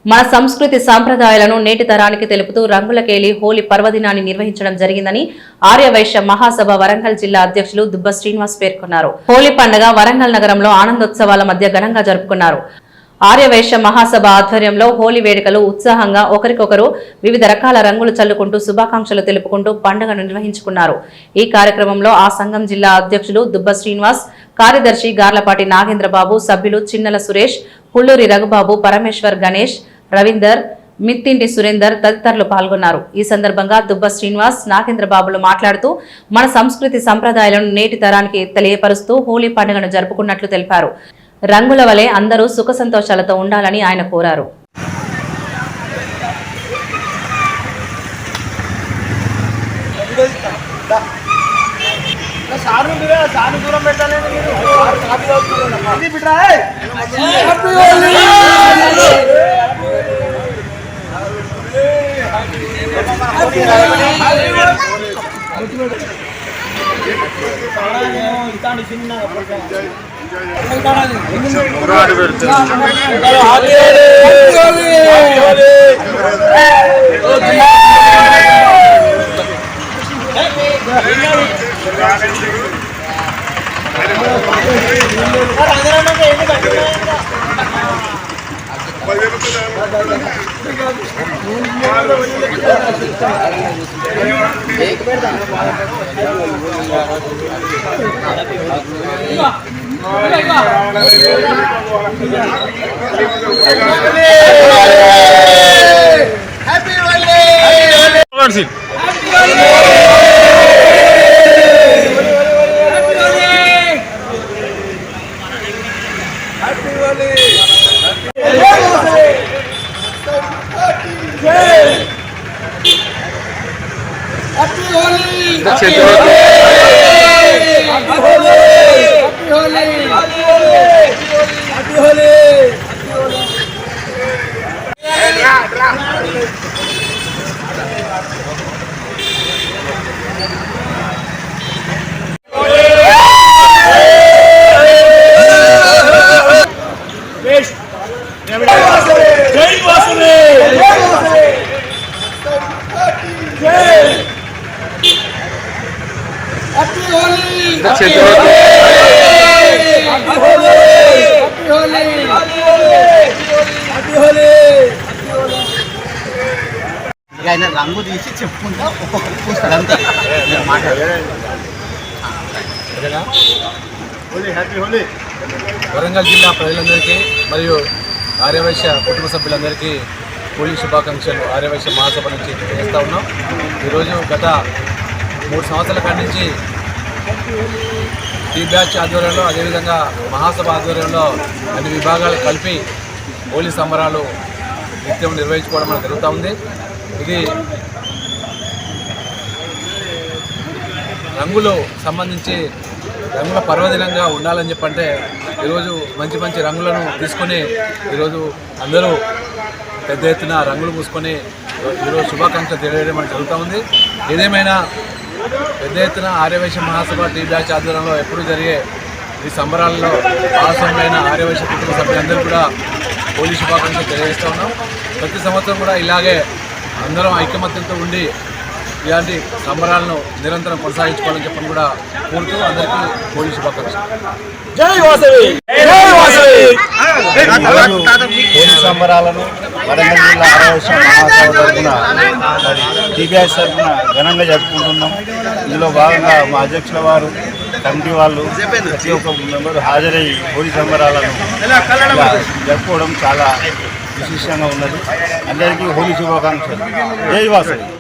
మన సంస్కృతి సాంప్రదాయాలను నేటి తరానికి తెలుపుతూ రంగులకేలి హోలీ పర్వదినాన్ని నిర్వహించడం జరిగిందని ఆర్యవైశ్య మహాసభ వరంగల్ జిల్లా అధ్యక్షులు దుబ్బ శ్రీనివాస్ పేర్కొన్నారు. హోలీ పండుగ వరంగల్ నగరంలో ఆనందోత్సవాల మధ్య ఘనంగా జరుపుకున్నారు. ఆర్యవైశ్య మహాసభ ఆధ్వర్యంలో హోలీ వేడుకలు ఉత్సాహంగా ఒకరికొకరు వివిధ రకాల రంగులు చల్లుకుంటూ శుభాకాంక్షలు తెలుపుకుంటూ పండుగను నిర్వహించుకున్నారు. ఈ కార్యక్రమంలో ఆ సంఘం జిల్లా అధ్యక్షులు దుబ్బ శ్రీనివాస్, కార్యదర్శి గార్లపాటి నాగేంద్రబాబు, సభ్యులు చిన్నల సురేష్, పుల్లూరి రఘుబాబు, పరమేశ్వర్, గణేష్, రవీందర్, మిత్తింటి సురేందర్ తదితరులు పాల్గొన్నారు. ఈ సందర్భంగా దుబ్బ శ్రీనివాస్, నాగేంద్రబాబులు మాట్లాడుతూ మన సంస్కృతి సంప్రదాయాలను నేటి తరానికి తెలియపరుస్తూ హోలీ పండుగను జరుపుకున్నట్లు తెలిపారు. రంగుల వలె అందరూ సుఖ సంతోషాలతో ఉండాలని ఆయన కోరారు. ఆయన రంగు తీసి చెప్పుకుంటా ఒక్కొక్కరు చూస్తారు అంతే వరంగల్ జిల్లా ప్రజలందరికీ మరియు ఆర్యవైశ్య కుటుంబ సభ్యులందరికీ హోలీ శుభాకాంక్షలు ఆర్యవైశ్య మహాసభ నుంచి చేస్తూ ఉన్నాం. ఈరోజు గత 3 సంవత్సరాల కాడి నుంచి టీ బ్యాచ్ ఆధ్వర్యంలో అదేవిధంగా మహాసభ ఆధ్వర్యంలో అన్ని విభాగాలు కలిపి హోలీ సంబరాలు నిత్యం నిర్వహించుకోవడం మనకు జరుగుతూ ఉంది. ఇది రంగులు సంబంధించి రంగుల పర్వదినంగా ఉండాలని చెప్పంటే ఈరోజు మంచి మంచి రంగులను తీసుకొని ఈరోజు అందరూ పెద్ద ఎత్తున రంగులు పూసుకొని ఈరోజు శుభాకాంక్షలు తెలియడం మనకు జరుగుతూ ఉంది. ఏదేమైనా పెద్ద ఎత్తున ఆర్యవైశ్య మహాసభ టీ బ్యాచ్ ఆధ్వర్యంలో ఎప్పుడు జరిగే ఈ సంబరాల్లో భాగస్వాములైన ఆర్యవైశ్య కుటుంబ సభ్యులందరూ కూడా హోలీ శుభాకాంక్షలు తెలియజేస్తూ ఉన్నాం. ప్రతి సంవత్సరం కూడా ఇలాగే అందరం ఐకమత్యంతో ఉండి ఇలాంటి సంబరాలను నిరంతరం కొనసాగించుకోవాలని చెప్పని కూడా కోరుతూ అందరికీ హోలీ శుభాకాంక్షలు. హోలీ సంబరాలను వరంగల్ జిల్లా ఆర్యవైశ్య మహాసభ తరఫున టీబీఎస్ తరఫున ఘనంగా జరుపుకుంటున్నాం. ఇందులో భాగంగా మా అధ్యక్షుల వారు, కమిటీ వాళ్ళు, ప్రతి ఒక్క మెంబర్ హాజరయ్యి హోలీ సంబరాలను జరుపుకోవడం చాలా విశేషంగా ఉన్నది. అందరికీ హోలీ శుభాకాంక్షలు. జై వాసవి.